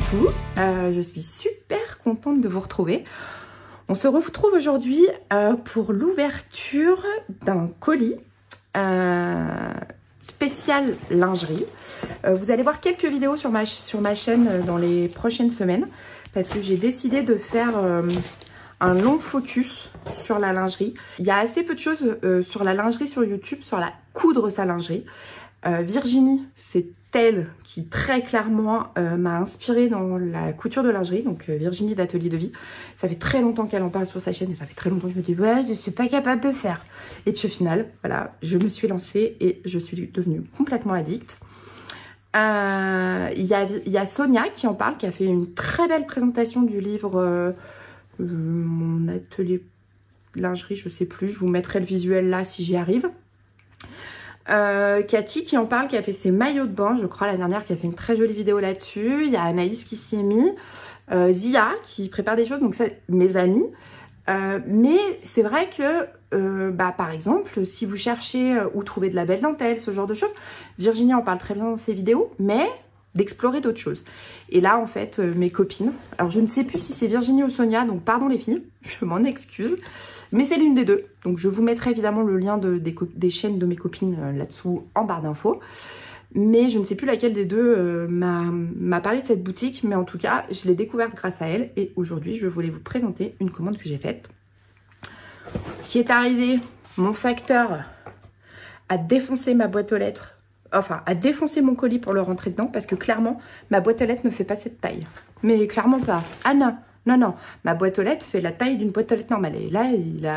coucou, je suis super contente de vous retrouver. On se retrouve aujourd'hui pour l'ouverture d'un colis spécial lingerie. Vous allez voir quelques vidéos sur ma chaîne dans les prochaines semaines parce que j'ai décidé de faire un long focus sur la lingerie. Il y a assez peu de choses sur la lingerie sur YouTube, sur la coudre sa lingerie. Virginie, c'est elle qui très clairement m'a inspirée dans la couture de lingerie, donc Virginie d'Atelier de Vie. Ça fait très longtemps qu'elle en parle sur sa chaîne et ça fait très longtemps que je me dis ouais, je suis pas capable de faire. Et puis au final, voilà, je me suis lancée et je suis devenue complètement addict. Il y a Sonia qui en parle, qui a fait une très belle présentation du livre Mon atelier lingerie, je sais plus, je vous mettrai le visuel là si j'y arrive. Cathy qui en parle, qui a fait ses maillots de bain, je crois la dernière, qui a fait une très jolie vidéo là-dessus. Il y a Anaïs qui s'y est mis, Zia qui prépare des choses, donc ça, mes amis. Mais c'est vrai que, par exemple, si vous cherchez où trouver de la belle dentelle, ce genre de choses, Virginie en parle très bien dans ses vidéos, mais d'explorer d'autres choses. Et là, en fait, mes copines, alors je ne sais plus si c'est Virginie ou Sonia, donc pardon les filles, je m'en excuse, mais c'est l'une des deux. Donc je vous mettrai évidemment le lien des chaînes de mes copines là-dessous en barre d'infos. Mais je ne sais plus laquelle des deux m'a parlé de cette boutique, mais en tout cas, je l'ai découverte grâce à elle. Et aujourd'hui, je voulais vous présenter une commande que j'ai faite, qui est arrivée. Mon facteur a défoncé ma boîte aux lettres, enfin, a défoncé mon colis pour le rentrer dedans, parce que clairement, ma boîte aux lettres ne fait pas cette taille. Mais clairement pas. Ah non, non, non, ma boîte aux lettres fait la taille d'une boîte aux lettres normale. Et là, il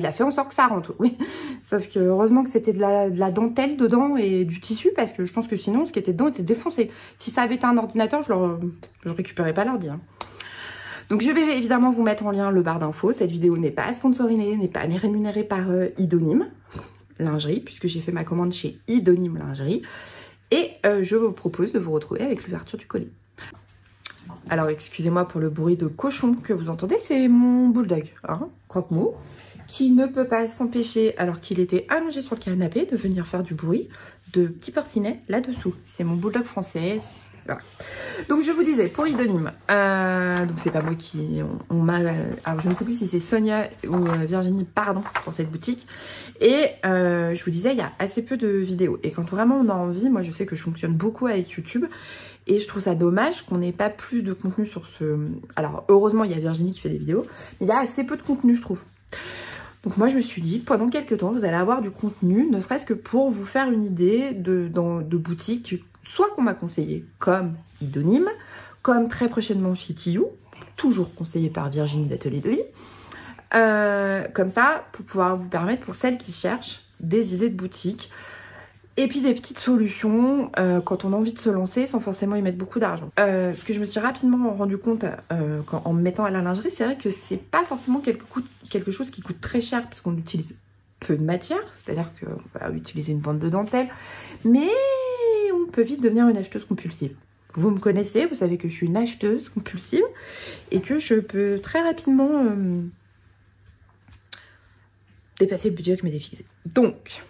a fait en sorte que ça rentre, oui. Sauf que heureusement que c'était de la dentelle dedans et du tissu, parce que je pense que sinon, ce qui était dedans était défoncé. Si ça avait été un ordinateur, je récupérais pas l'ordi. Hein. Donc je vais évidemment vous mettre en lien le barre d'infos. Cette vidéo n'est pas sponsorisée, n'est pas rémunérée par Idonyme Lingerie, puisque j'ai fait ma commande chez Idonyme Lingerie. Et je vous propose de vous retrouver avec l'ouverture du colis. Alors excusez-moi pour le bruit de cochon que vous entendez, c'est mon bulldog, hein, croque-mou, qui ne peut pas s'empêcher, alors qu'il était allongé sur le canapé, de venir faire du bruit de petit portinet là-dessous. C'est mon bulldog français, voilà. Donc je vous disais, pour Idonyme, donc c'est pas moi qui... On m'a... Alors je ne sais plus si c'est Sonia ou Virginie, pardon, pour cette boutique. Et je vous disais, il y a assez peu de vidéos. Et quand vraiment on a envie, moi je sais que je fonctionne beaucoup avec YouTube. Et je trouve ça dommage qu'on n'ait pas plus de contenu sur ce... Alors, heureusement, il y a Virginie qui fait des vidéos, mais il y a assez peu de contenu, je trouve. Donc moi, je me suis dit, pendant quelques temps, vous allez avoir du contenu, ne serait-ce que pour vous faire une idée de boutiques, soit qu'on m'a conseillé, comme Idonyme, comme très prochainement Fitiyou, toujours conseillé par Virginie d'Atelier de Vie. Comme ça, pour pouvoir vous permettre, pour celles qui cherchent des idées de boutiques, et puis des petites solutions quand on a envie de se lancer sans forcément y mettre beaucoup d'argent. Ce que je me suis rapidement rendu compte en me mettant à la lingerie, c'est vrai que c'est pas forcément quelque chose qui coûte très cher parce qu'on utilise peu de matière, c'est-à-dire qu'on va utiliser une bande de dentelle, mais on peut vite devenir une acheteuse compulsive. Vous me connaissez, vous savez que je suis une acheteuse compulsive et que je peux très rapidement dépasser le budget que je m'étais fixé. Donc...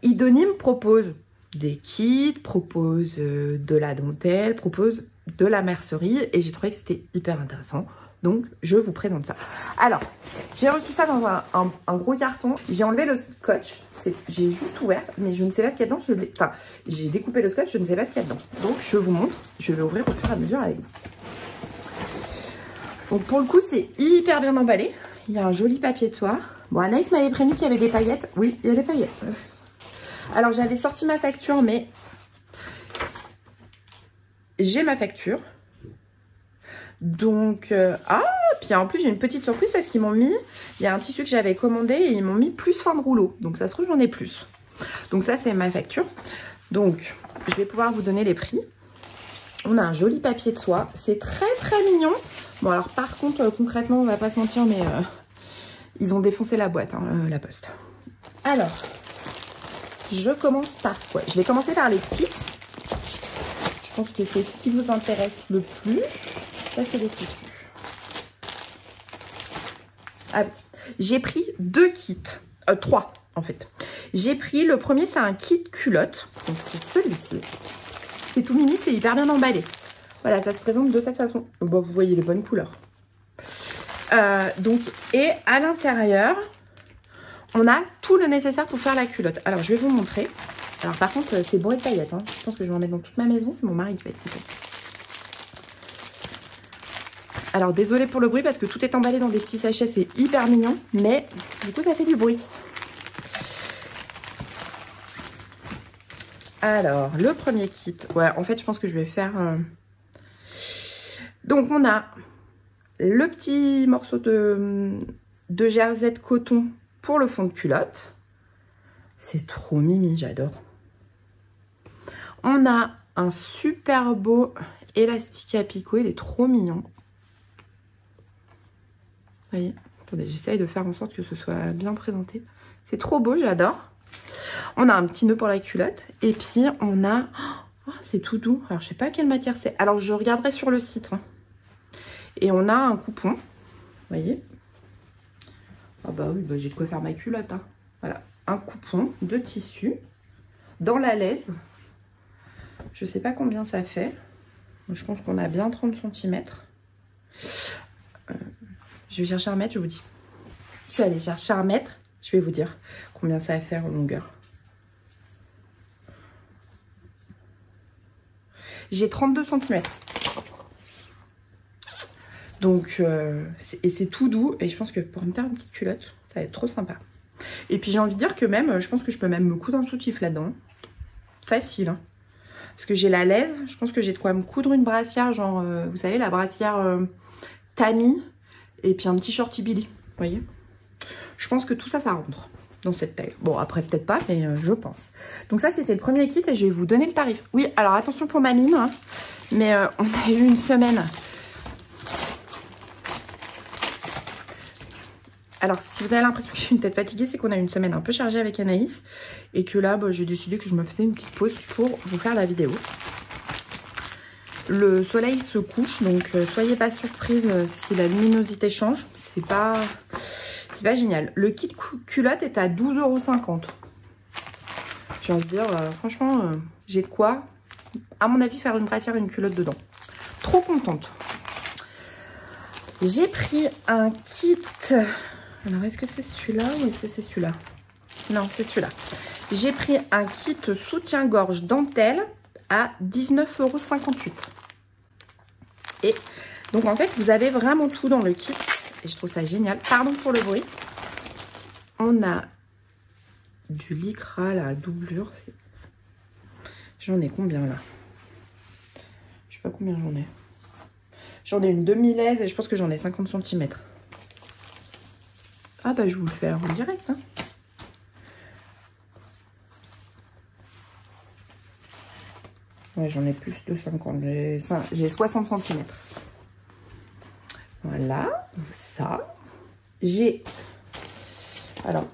Idonyme propose des kits, propose de la dentelle, propose de la mercerie et j'ai trouvé que c'était hyper intéressant. Donc, je vous présente ça. Alors, j'ai reçu ça dans un gros carton. J'ai enlevé le scotch. J'ai juste ouvert, mais je ne sais pas ce qu'il y a dedans. Enfin, j'ai découpé le scotch, je ne sais pas ce qu'il y a dedans. Donc, je vous montre. Je vais ouvrir au fur et à mesure avec vous. Donc, pour le coup, c'est hyper bien emballé. Il y a un joli papier de soie. Bon, Anaïs m'avait prévenu qu'il y avait des paillettes. Oui, il y a des paillettes. Alors, j'avais sorti ma facture, mais j'ai ma facture. Donc, puis en plus, j'ai une petite surprise parce qu'ils m'ont mis, il y a un tissu que j'avais commandé et ils m'ont mis plus fin de rouleau. Donc, ça se trouve, j'en ai plus. Donc, ça, c'est ma facture. Donc, je vais pouvoir vous donner les prix. On a un joli papier de soie. C'est très, très mignon. Bon, alors, par contre, concrètement, on va pas se mentir, mais ils ont défoncé la boîte, hein, la poste. Alors... Je commence par quoi? Je vais commencer par les kits. Je pense que c'est ce qui vous intéresse le plus. Ça, c'est les tissus. Ah oui. J'ai pris 2 kits. 3, en fait. J'ai pris, le premier, c'est un kit culotte. Donc, c'est celui-ci. C'est tout mini, c'est hyper bien emballé. Voilà, ça se présente de cette façon. Bon, vous voyez les bonnes couleurs. Donc, et à l'intérieur, on a tout le nécessaire pour faire la culotte. Alors, je vais vous montrer. Alors, par contre, c'est bourré de paillettes. Hein. Je pense que je vais en mettre dans toute ma maison. C'est mon mari qui va être content. Alors, désolée pour le bruit parce que tout est emballé dans des petits sachets. C'est hyper mignon. Mais, du coup, ça fait du bruit. Alors, le premier kit. Ouais, en fait, je pense que je vais faire... Donc, on a le petit morceau de jersey de coton pour le fond de culotte. C'est trop mimi, j'adore. On a un super beau élastique à picot, il est trop mignon. Vous voyez, attendez, j'essaye de faire en sorte que ce soit bien présenté. C'est trop beau, j'adore. On a un petit nœud pour la culotte. Et puis, on a... Oh, c'est tout doux. Alors, je sais pas quelle matière c'est. Alors, je regarderai sur le site. Hein. Et on a un coupon. Vous voyez. Ah bah oui, bah, j'ai de quoi faire ma culotte. Hein. Voilà. Un coupon de tissu dans la laise. Je sais pas combien ça fait. Je pense qu'on a bien 30 cm. Je vais chercher un mètre, je vous dis. Je suis allée chercher un mètre. Je vais vous dire combien ça va faire en longueur. J'ai 32 cm. Donc, et c'est tout doux. Et je pense que pour me faire une petite culotte, ça va être trop sympa. Et puis j'ai envie de dire que même, je pense que je peux même me coudre un soutif là-dedans. Facile. Hein. Parce que j'ai la laise. Je pense que j'ai de quoi me coudre une brassière. Genre, vous savez, la brassière Tammy. Et puis un petit shorty Billy. Vous voyez. Je pense que tout ça, ça rentre dans cette taille. Bon, après, peut-être pas, mais je pense. Donc ça, c'était le premier kit et je vais vous donner le tarif. Oui, alors attention pour ma mime. Hein, mais on a eu une semaine... Alors, si vous avez l'impression que j'ai une tête fatiguée, c'est qu'on a eu une semaine un peu chargée avec Anaïs. Et que là, bah, j'ai décidé que je me faisais une petite pause pour vous faire la vidéo. Le soleil se couche, donc soyez pas surprise si la luminosité change. C'est pas génial. Le kit culotte est à 12,50 €. J'ai envie de dire, franchement, j'ai de quoi, à mon avis, faire une brassière et une culotte dedans. Trop contente. J'ai pris un kit... Alors, est-ce que c'est celui-là ou est-ce que c'est celui-là? Non, c'est celui-là. J'ai pris un kit soutien-gorge dentelle à 19,58 €. Et donc, en fait, vous avez vraiment tout dans le kit. Et je trouve ça génial. Pardon pour le bruit. On a du lycra, la doublure. J'en ai combien, là? Je sais pas combien j'en ai. J'en ai une demi-laise et je pense que j'en ai 50 cm. Ah bah je vous le fais en direct. Hein. Ouais, j'en ai plus de 50. J'ai 60 cm. Voilà, ça. J'ai... Alors,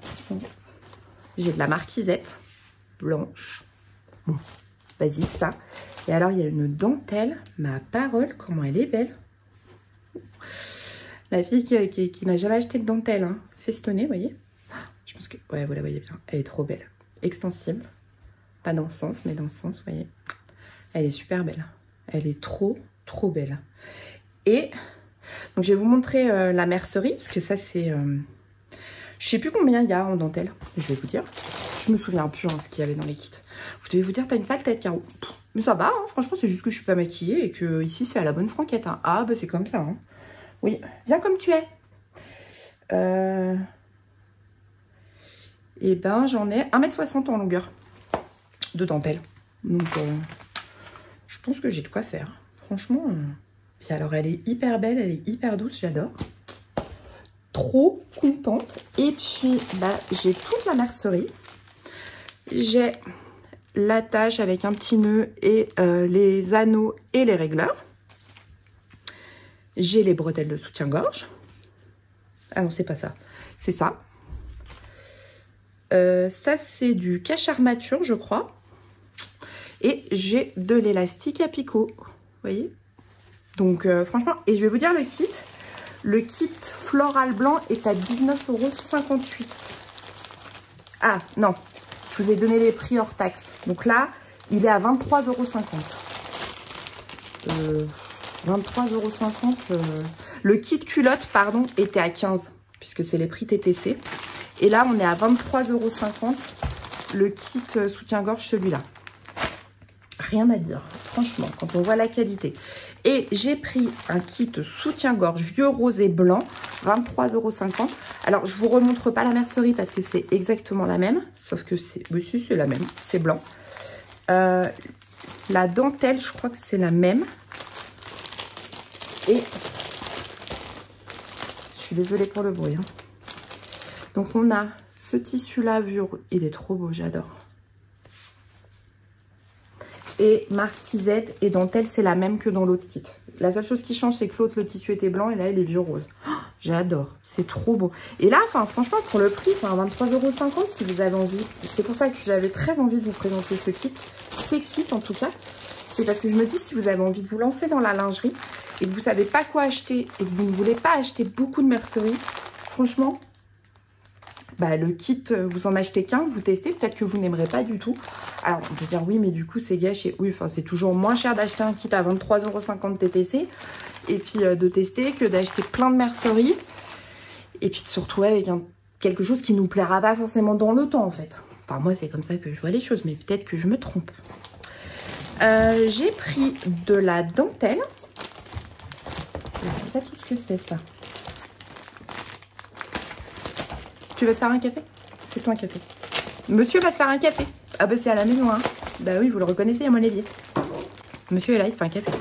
j'ai de la marquisette blanche. Bon, vas-y, ça. Et alors, il y a une dentelle. Ma parole, comment elle est belle. La fille qui n'a jamais acheté de dentelle, hein. Festonnée, vous voyez. Je pense que... Ouais, vous la voyez bien. Elle est trop belle. Extensible. Pas dans ce sens, mais dans ce sens, vous voyez. Elle est super belle. Elle est trop, trop belle. Et... Donc, je vais vous montrer la mercerie. Parce que ça, c'est... Je sais plus combien il y a en dentelle. Je vais vous dire. Je me souviens plus ce qu'il y avait dans les kits. Vous devez vous dire, t'as une sale tête, Caro. Mais ça va, hein. Franchement, c'est juste que je suis pas maquillée. Et que ici, c'est à la bonne franquette. Hein. Ah, bah c'est comme ça. Hein. Oui, viens comme tu es. Et ben, j'en ai 1,60 m en longueur de dentelle. Donc, je pense que j'ai de quoi faire. Franchement. Puis alors, elle est hyper belle, elle est hyper douce, j'adore. Trop contente. Et puis, bah, j'ai toute la mercerie. J'ai l'attache avec un petit nœud et les anneaux et les régleurs. J'ai les bretelles de soutien-gorge. Ah non, c'est pas ça. C'est ça. Ça, c'est du cache-armature, je crois. Et j'ai de l'élastique à picot. Vous voyez? Donc, franchement, et je vais vous dire le kit. Le kit floral blanc est à 19,58 €. Ah, non. Je vous ai donné les prix hors taxe. Donc là, il est à 23,50 €. 23,50 €. Le kit culotte, pardon, était à 15 puisque c'est les prix TTC. Et là, on est à 23,50 € le kit soutien-gorge, celui-là. Rien à dire, franchement, quand on voit la qualité. Et j'ai pris un kit soutien-gorge vieux rose et blanc, 23,50 €. Alors, je vous remontre pas la mercerie parce que c'est exactement la même, sauf que c'est... Oui, si, c'est la même, c'est blanc. La dentelle, je crois que c'est la même. Et... je suis désolée pour le bruit. Hein. Donc, on a ce tissu-là, il est trop beau, j'adore. Et marquisette et dentelle, c'est la même que dans l'autre kit. La seule chose qui change, c'est que l'autre, le tissu était blanc et là, il est vieux rose. Oh, j'adore, c'est trop beau. Et là, franchement, pour le prix, 23,50 € si vous avez envie. C'est pour ça que j'avais très envie de vous présenter ce kit. Ces kits, en tout cas. C'est parce que je me dis, si vous avez envie de vous lancer dans la lingerie et que vous ne savez pas quoi acheter et que vous ne voulez pas acheter beaucoup de mercerie, franchement... bah, le kit, vous en achetez qu'un, vous testez, peut-être que vous n'aimerez pas du tout. Alors, on peut dire oui, mais du coup, c'est gâché. Oui, enfin, c'est toujours moins cher d'acheter un kit à 23,50 € TTC et puis de tester que d'acheter plein de mercerie et puis de se retrouver avec quelque chose qui nous plaira pas forcément dans le temps, en fait. Enfin, moi, c'est comme ça que je vois les choses, mais peut-être que je me trompe. J'ai pris de la dentelle. Je ne sais pas tout ce que c'est, ça. Tu vas te faire un café? Fais-toi un café. Monsieur va te faire un café. Ah bah c'est à la maison, hein. Bah oui, vous le reconnaissez à mon évier. Monsieur est là, il se fait un café.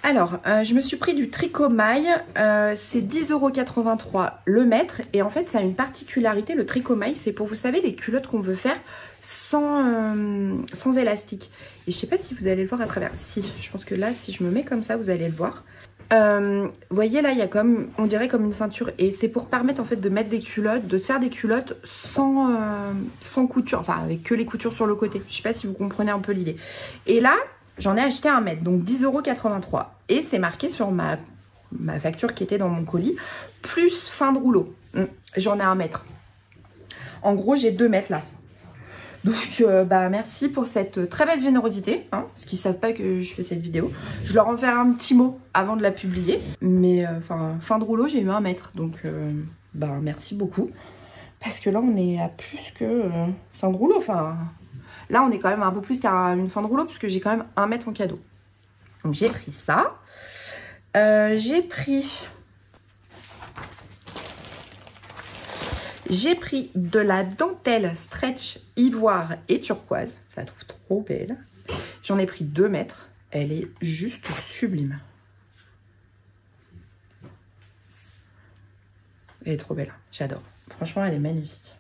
Alors, je me suis pris du tricot maille. C'est 10,83 € le mètre. Et en fait, ça a une particularité. Le tricot maille, c'est pour, vous savez, les culottes qu'on veut faire sans élastique. Et je sais pas si vous allez le voir à travers. Si, je pense que là, si je me mets comme ça, vous allez le voir. Vous voyez là, il y a comme, on dirait comme une ceinture, et c'est pour permettre en fait de mettre des culottes, de se faire des culottes sans couture, enfin avec que les coutures sur le côté. Je sais pas si vous comprenez un peu l'idée. Et là, j'en ai acheté un mètre, donc 10,83 €, et c'est marqué sur ma facture qui était dans mon colis, plus fin de rouleau. J'en ai un mètre. En gros, j'ai 2 mètres là. Donc, bah, merci pour cette très belle générosité, hein, parce qu'ils ne savent pas que je fais cette vidéo. Je leur en faire un petit mot avant de la publier. Mais, fin de rouleau, j'ai eu 1 mètre. Donc, bah, merci beaucoup. Parce que là, on est à plus que fin de rouleau. Enfin, là, on est quand même un peu plus qu'à une fin de rouleau, puisque j'ai quand même 1 mètre en cadeau. Donc, j'ai pris ça. J'ai pris de la dentelle stretch ivoire et turquoise. Je la trouve trop belle. J'en ai pris 2 mètres. Elle est juste sublime. Elle est trop belle. J'adore. Franchement, elle est magnifique.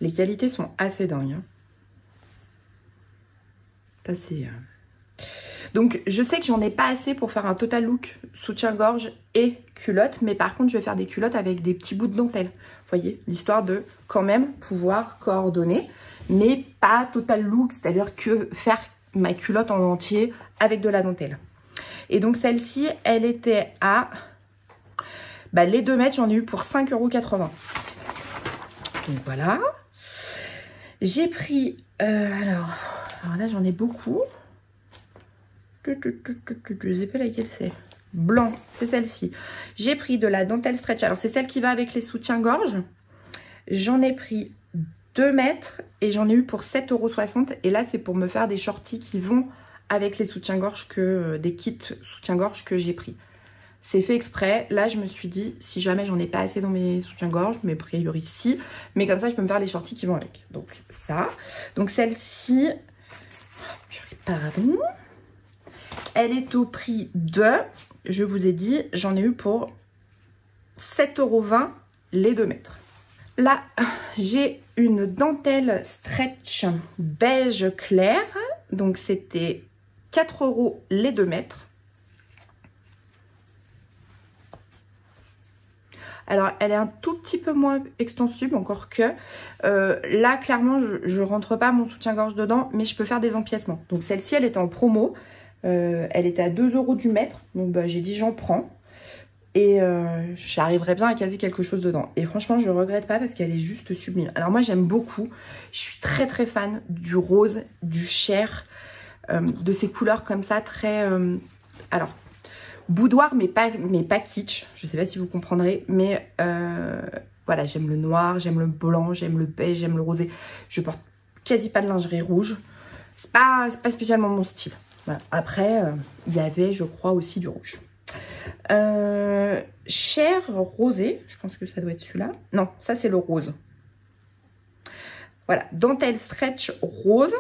Les qualités sont assez dingues. Hein. Ça, c'est... Donc, je sais que j'en ai pas assez pour faire un total look soutien-gorge et culotte. Mais par contre, je vais faire des culottes avec des petits bouts de dentelle. Vous voyez, l'histoire de quand même pouvoir coordonner. Mais pas total look, c'est-à-dire que faire ma culotte en entier avec de la dentelle. Et donc, celle-ci, elle était à... bah, les 2 mètres, j'en ai eu pour 5,80 €. Donc, voilà. J'ai pris... alors là, j'en ai beaucoup. Je ne sais pas laquelle c'est. Blanc, c'est celle-ci. J'ai pris de la dentelle stretch. Alors, c'est celle qui va avec les soutiens-gorge. J'en ai pris 2 mètres et j'en ai eu pour 7,60 €. Et là, c'est pour me faire des shorties qui vont avec les soutiens-gorge, des kits soutiens-gorge que j'ai pris. C'est fait exprès. Là, je me suis dit, si jamais j'en ai pas assez dans mes soutiens-gorge, mais a priori, si. Mais comme ça, je peux me faire les shorties qui vont avec. Donc, ça. Donc, celle-ci... pardon. Elle est au prix de, je vous ai dit, j'en ai eu pour 7,20 € les 2 mètres. Là, j'ai une dentelle stretch beige clair. Donc, c'était 4 € les 2 mètres. Alors, elle est un tout petit peu moins extensible, encore que. Là, clairement, je ne rentre pas mon soutien-gorge dedans, mais je peux faire des empiècements. Donc, celle-ci, elle était en promo. Elle était à 2 € du mètre. Donc, bah, j'ai dit, j'en prends. Et j'arriverai bien à caser quelque chose dedans. Et franchement, je ne regrette pas parce qu'elle est juste sublime. Alors, moi, j'aime beaucoup. Je suis très, très fan du rose, du chair. de ces couleurs comme ça, très... alors, boudoir, mais pas kitsch. Je sais pas si vous comprendrez, mais voilà, j'aime le noir, j'aime le blanc, j'aime le beige, j'aime le rosé. Je porte quasi pas de lingerie rouge. C'est pas spécialement mon style. Voilà. Après, il y avait, je crois, aussi du rouge. Cher rosé, je pense que ça doit être celui-là. Non, ça c'est le rose. Voilà, dentelle stretch rose.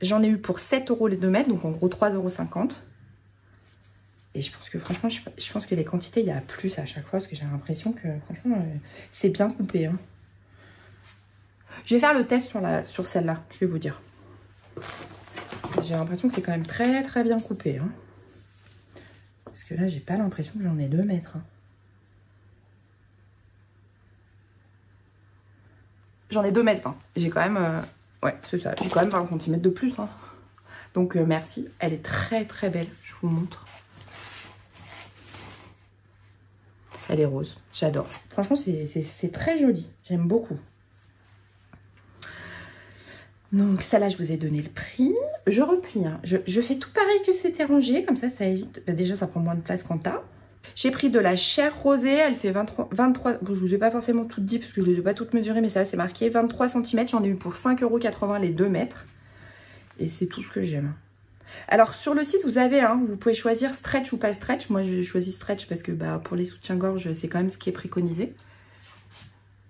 J'en ai eu pour 7 € les 2 mètres, donc en gros 3,50 €. Et je pense que franchement, je pense que les quantités, il y a plus à chaque fois, parce que j'ai l'impression que franchement, c'est bien coupé. Hein. Je vais faire le test sur celle-là, je vais vous dire. J'ai l'impression que c'est quand même très très bien coupé. Hein. Parce que là, j'ai pas l'impression que j'en ai 2 mètres. Hein. J'en ai 2 mètres 20. J'ai quand même... ouais, c'est ça. J'ai quand même 20 cm de plus. Hein. Donc, merci. Elle est très très belle. Je vous montre. Elle est rose. J'adore. Franchement, c'est très joli. J'aime beaucoup. Donc, ça là, je vous ai donné le prix. Je replie. Hein. Je fais tout pareil que c'était rangé. Comme ça évite... Bah, déjà, ça prend moins de place qu'en tas. J'ai pris de la chair rosée. Elle fait 23... Bon, je vous ai pas forcément toutes dit parce que je ne les ai pas toutes mesurées. Mais ça, c'est marqué 23 cm. J'en ai eu pour 5,80 € les 2 mètres. Et c'est tout ce que j'aime. Alors, sur le site, vous avez, hein, vous pouvez choisir stretch ou pas stretch. Moi, j'ai choisi stretch parce que bah, pour les soutiens-gorge, c'est quand même ce qui est préconisé.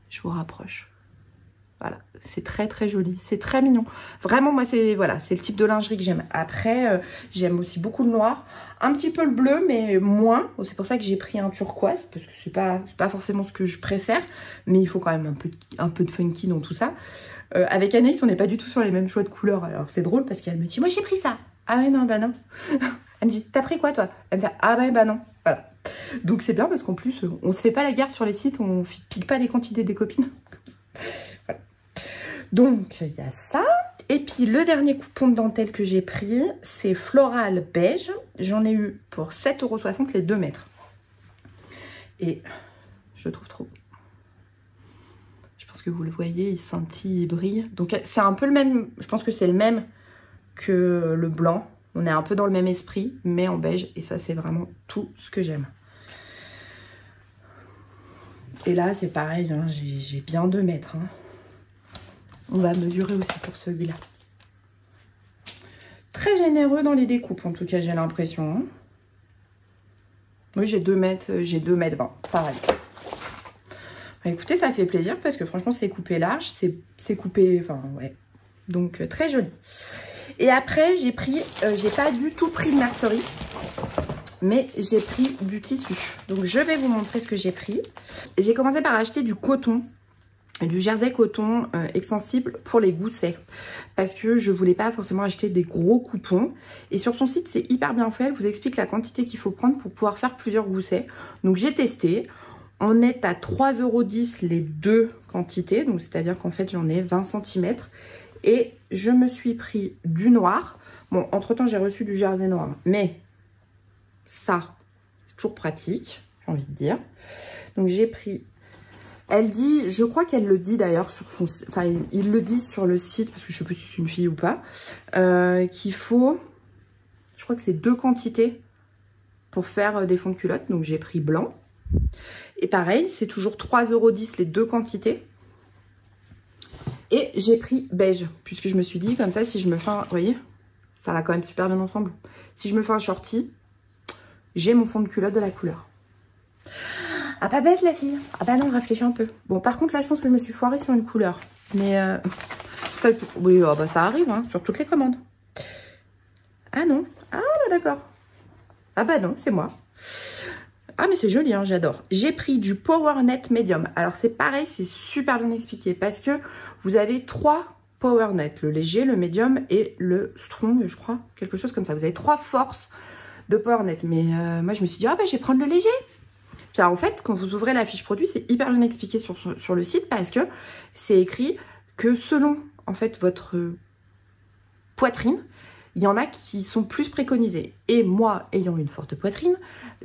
Je vous rapproche. Voilà, c'est très très joli, c'est très mignon. Vraiment, moi, c'est voilà, c'est le type de lingerie que j'aime. Après, j'aime aussi beaucoup le noir, un petit peu le bleu, mais moins. C'est pour ça que j'ai pris un turquoise, parce que c'est pas forcément ce que je préfère, mais il faut quand même un peu de funky dans tout ça. Avec Anaïs, on n'est pas du tout sur les mêmes choix de couleurs. Alors, c'est drôle parce qu'elle me dit, moi, j'ai pris ça. Ah ouais, non, bah non. Elle me dit, t'as pris quoi, toi? Elle me dit, ah bah non. Voilà. Donc, c'est bien parce qu'en plus, on se fait pas la guerre sur les sites, on pique pas les quantités des copines. Voilà. Donc, il y a ça. Et puis, le dernier coupon de dentelle que j'ai pris, c'est floral beige. J'en ai eu pour 7,60 € les 2 mètres. Et je le trouve trop beau. Je pense que vous le voyez, il scintille, il brille. Donc, c'est un peu le même, je pense que c'est le même que le blanc. On est un peu dans le même esprit, mais en beige. Et ça, c'est vraiment tout ce que j'aime. Et là, c'est pareil, hein, j'ai bien 2 mètres. Hein. On va mesurer aussi pour celui-là. Très généreux dans les découpes, en tout cas, j'ai l'impression. Hein. Oui, j'ai 2 mètres 20. Pareil. Bah, écoutez, ça fait plaisir parce que franchement, c'est coupé large. C'est coupé, enfin, ouais. Donc, très joli. Et après, j'ai pris, j'ai pas du tout pris de mercerie, mais j'ai pris du tissu. Donc, je vais vous montrer ce que j'ai pris. J'ai commencé par acheter du coton. Du jersey coton extensible pour les goussets parce que je voulais pas forcément acheter des gros coupons et sur son site c'est hyper bien fait, elle vous explique la quantité qu'il faut prendre pour pouvoir faire plusieurs goussets. Donc j'ai testé, on est à 3,10 € les 2 quantités, donc c'est à dire qu'en fait j'en ai 20 cm et je me suis pris du noir. Bon, entre temps j'ai reçu du jersey noir, mais ça c'est toujours pratique, j'ai envie de dire. Donc j'ai pris... Elle dit, je crois qu'elle le dit d'ailleurs sur son, enfin ils le disent sur le site parce que je sais plus si c'est une fille ou pas, qu'il faut, je crois que c'est 2 quantités pour faire des fonds de culotte. Donc j'ai pris blanc et pareil, c'est toujours 3,10 € les 2 quantités. Et j'ai pris beige puisque je me suis dit comme ça si je me fais un, vous voyez, ça va quand même super bien ensemble. Si je me fais un shorty, j'ai mon fond de culotte de la couleur. Ah, pas bête la fille. Ah bah non, réfléchis un peu. Bon, par contre là je pense que je me suis foirée sur une couleur. Mais ça, oui, oh, bah, ça arrive hein, sur toutes les commandes. Ah non. Ah bah d'accord. Ah bah non, c'est moi. Ah mais c'est joli, hein, j'adore. J'ai pris du Power Net Medium. Alors c'est pareil, c'est super bien expliqué. Parce que vous avez 3 Power Net. Le léger, le médium et le strong, je crois. Quelque chose comme ça. Vous avez 3 forces de Power Net. Mais moi je me suis dit, ah bah je vais prendre le léger. Puis en fait, quand vous ouvrez la fiche produit, c'est hyper bien expliqué sur le site parce que c'est écrit que selon en fait votre poitrine, il y en a qui sont plus préconisés. Et moi, ayant une forte poitrine,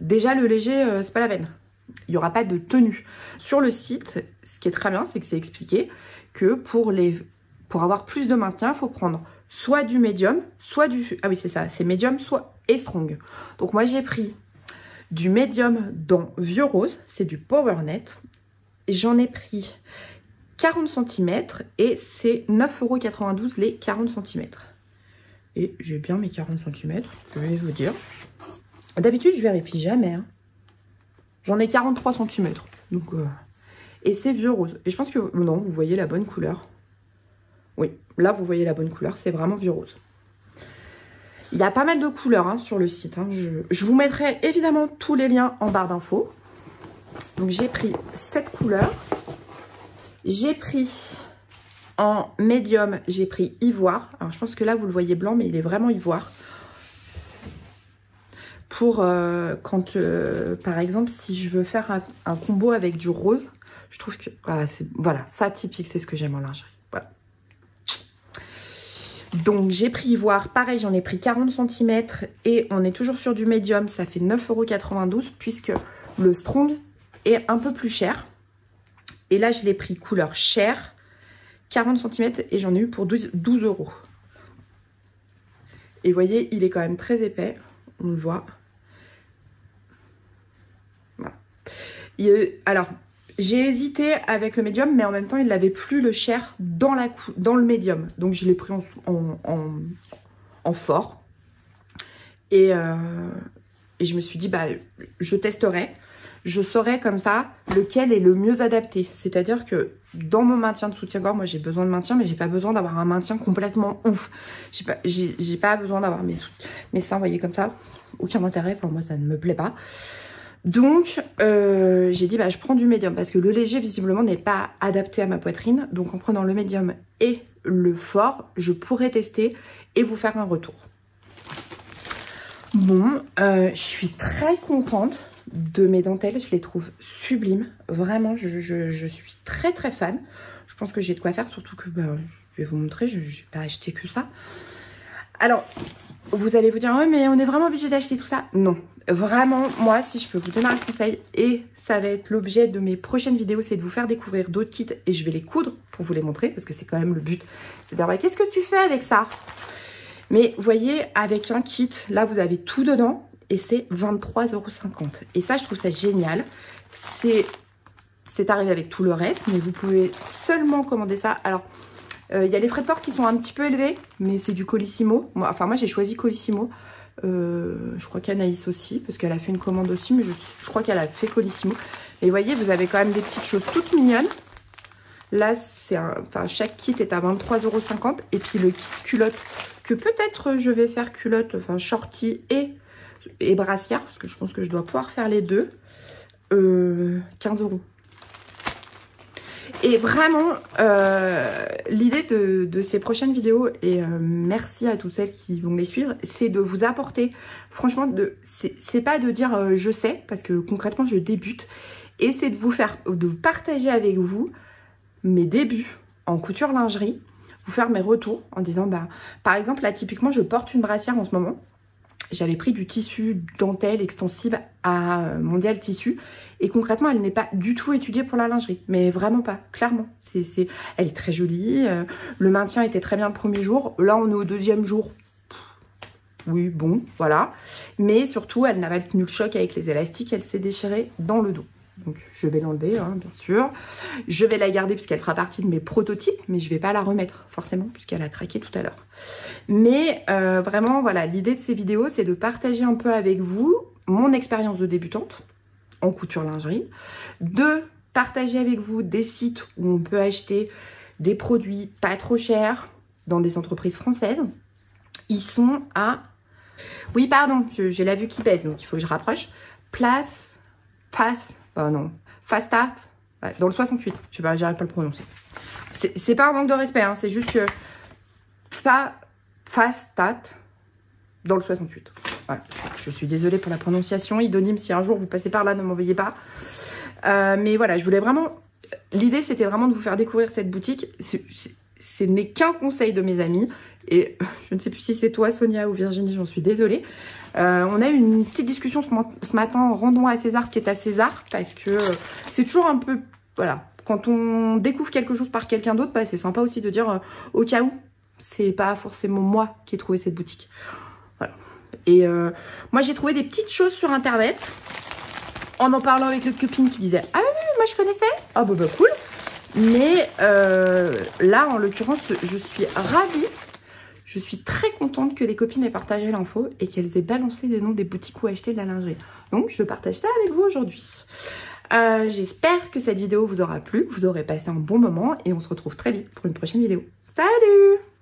déjà le léger, c'est pas la peine. Il n'y aura pas de tenue. Sur le site, ce qui est très bien, c'est que c'est expliqué que pour avoir plus de maintien, il faut prendre soit du médium, soit du... Ah oui, c'est ça, c'est médium, soit et strong. Donc moi, j'ai pris du médium dans Vieux Rose, c'est du PowerNet. J'en ai pris 40 cm et c'est 9,92 € les 40 cm. Et j'ai bien mes 40 cm, je vais vous dire. D'habitude, je vérifie jamais. Hein. J'en ai 43 cm. Donc, et c'est Vieux Rose. Et je pense que... Non, vous voyez la bonne couleur. Oui, là, vous voyez la bonne couleur. C'est vraiment Vieux Rose. Il y a pas mal de couleurs hein, sur le site. Hein. Je vous mettrai évidemment tous les liens en barre d'infos. Donc, j'ai pris cette couleur. J'ai pris en médium, j'ai pris ivoire. Alors, je pense que là, vous le voyez blanc, mais il est vraiment ivoire. Pour quand, par exemple, si je veux faire un combo avec du rose, je trouve que... Voilà, ça, typique, c'est ce que j'aime en lingerie. Voilà. Donc, j'ai pris ivoire. Pareil, j'en ai pris 40 cm. Et on est toujours sur du médium. Ça fait 9,92 € puisque le strong est un peu plus cher. Et là, je l'ai pris couleur chair, 40 cm. Et j'en ai eu pour 12 €. Et vous voyez, il est quand même très épais. On le voit. Voilà. Alors, j'ai hésité avec le médium, mais en même temps, il n'avait plus le chair dans le médium. Donc, je l'ai pris en fort. Et je me suis dit, bah, je testerai. Je saurai comme ça lequel est le mieux adapté. C'est-à-dire que dans mon maintien de soutien-gorge, moi, j'ai besoin de maintien, mais j'ai pas besoin d'avoir un maintien complètement ouf. J'ai pas besoin d'avoir mes seins, vous voyez, comme ça. Aucun intérêt, pour moi, ça ne me plaît pas. Donc, j'ai dit, bah, je prends du médium parce que le léger, visiblement, n'est pas adapté à ma poitrine. Donc, en prenant le médium et le fort, je pourrais tester et vous faire un retour. Bon, je suis très contente de mes dentelles. Je les trouve sublimes. Vraiment, je suis très, très fan. Je pense que j'ai de quoi faire, surtout que, bah, je vais vous montrer, je n'ai pas acheté que ça. Alors, vous allez vous dire, ouais, mais on est vraiment obligé d'acheter tout ça? Non. Vraiment, moi, si je peux vous donner un conseil, et ça va être l'objet de mes prochaines vidéos, c'est de vous faire découvrir d'autres kits et je vais les coudre pour vous les montrer parce que c'est quand même le but. C'est de dire, bah, qu'est-ce que tu fais avec ça? Mais vous voyez, avec un kit, là, vous avez tout dedans et c'est 23,50 €. Et ça, je trouve ça génial. C'est arrivé avec tout le reste, mais vous pouvez seulement commander ça. Alors, il y a les frais de port qui sont un petit peu élevés, mais c'est du Colissimo. Enfin, moi, j'ai choisi Colissimo. Je crois qu'Anaïs aussi, parce qu'elle a fait une commande aussi, mais je crois qu'elle a fait Colissimo. Et vous voyez, vous avez quand même des petites choses toutes mignonnes. Là, chaque kit est à 23,50 €. Et puis le kit culotte, que peut-être je vais faire culotte, enfin shorty et brassière, parce que je pense que je dois pouvoir faire les deux. 15 €. Et vraiment, l'idée de ces prochaines vidéos, et merci à toutes celles qui vont les suivre, c'est de vous apporter, franchement, c'est pas de dire je sais, parce que concrètement je débute, et c'est de partager avec vous mes débuts en couture lingerie, vous faire mes retours en disant, bah, par exemple, là typiquement je porte une brassière en ce moment. J'avais pris du tissu dentelle extensible à Mondial Tissu. Et concrètement, elle n'est pas du tout étudiée pour la lingerie. Mais vraiment pas, clairement. Elle est très jolie. Le maintien était très bien le premier jour. Là, on est au deuxième jour. Oui, bon, voilà. Mais surtout, elle n'a pas tenu le choc avec les élastiques. Elle s'est déchirée dans le dos. Donc, je vais l'enlever, hein, bien sûr. Je vais la garder puisqu'elle fera partie de mes prototypes. Mais je ne vais pas la remettre, forcément, puisqu'elle a craqué tout à l'heure. Mais vraiment, voilà, l'idée de ces vidéos, c'est de partager un peu avec vous mon expérience de débutante en couture lingerie, de partager avec vous des sites où on peut acheter des produits pas trop chers dans des entreprises françaises. Ils sont à... Oui, pardon, j'ai la vue qui baisse, donc il faut que je rapproche. Fastart, ouais, dans le 68. Je sais pas, j'arrive pas à le prononcer. C'est pas un manque de respect, hein, c'est juste que... Fastat dans le 68. Voilà. Je suis désolée pour la prononciation. Idonyme, si un jour vous passez par là, ne m'en veuillez pas. Mais voilà, je voulais vraiment... L'idée, c'était vraiment de vous faire découvrir cette boutique. Ce n'est qu'un conseil de mes amis. Et je ne sais plus si c'est toi, Sonia, ou Virginie, j'en suis désolée. On a eu une petite discussion ce matin. Rendons à César ce qui est à César. Parce que c'est toujours un peu... Voilà. Quand on découvre quelque chose par quelqu'un d'autre, bah, c'est sympa aussi de dire au cas où. c'est pas forcément moi qui ai trouvé cette boutique. Voilà. Et moi j'ai trouvé des petites choses sur internet en parlant avec l'autre copine qui disait ah oui, moi je connaissais. Ah bah cool. Mais là en l'occurrence je suis ravie. Je suis très contente que les copines aient partagé l'info et qu'elles aient balancé des noms des boutiques où acheter de la lingerie. Donc je partage ça avec vous aujourd'hui. J'espère que cette vidéo vous aura plu, que vous aurez passé un bon moment et on se retrouve très vite pour une prochaine vidéo. Salut!